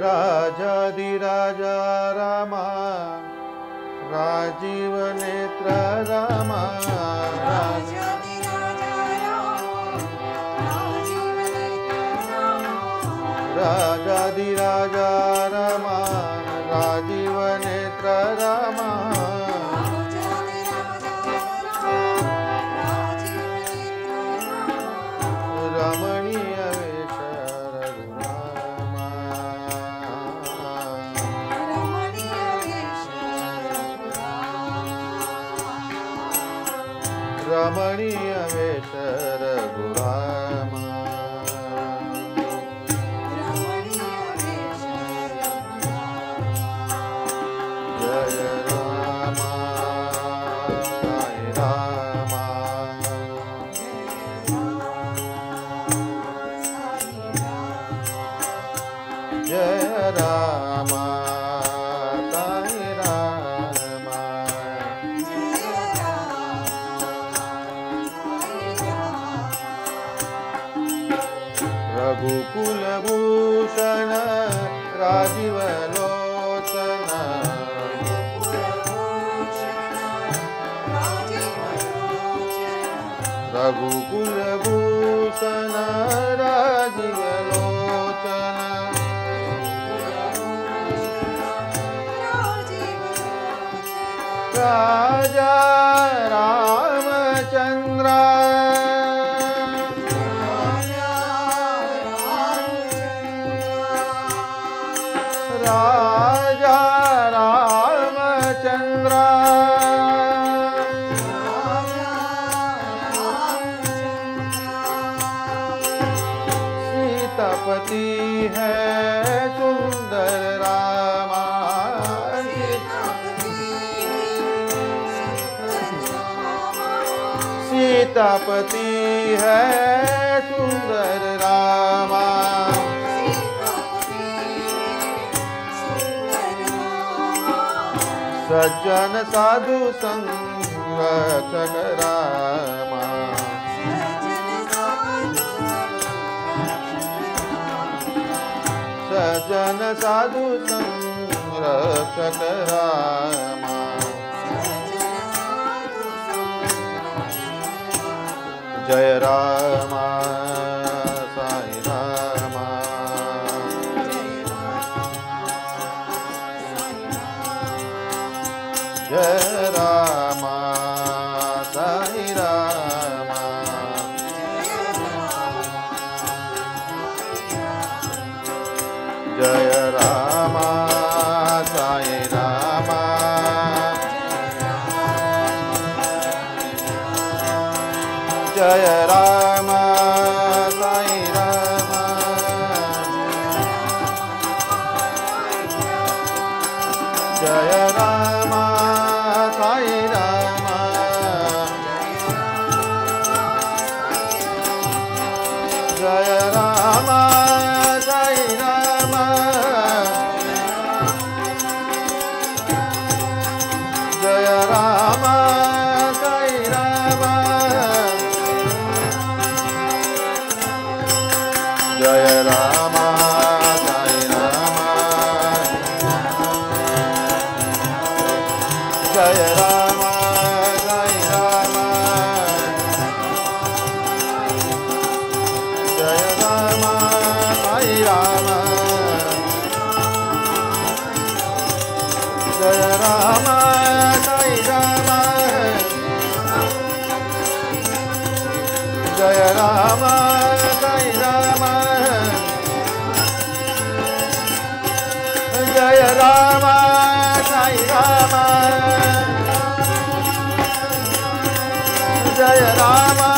राजाधिराजा रामा राजीव नेत्र रामा राजाधिराजा रामा राजीव नेत्र रामा रमणीय वेश रघुरामा रमणीय वेश रघुरामा जय रामा साई रामा जय रामा साई रामा रघुकुल भूषण राजीव लोचन रघुकुल भूषण राजीव लोचन राजा रामचंद्र राजा रामचंद्र सीतापति है सुंदर रामा सीतापति है सुंदर रामा सज्जन साधु संरक्षक रामा सज्जन साधु संरक्षक रामा जय रामा साई रामा जय रामा साई रामा जय रामा साई रामा जय रामा साई रामा जय रामा साई रामा जय रामा साई रामा जय रामा साई रामा जय रामा साई रामा जय रामा साई रामा जय रामा साई रामा जय रामा साई रामा जय रामा साई रामा जय रामा साई रामा जय रामा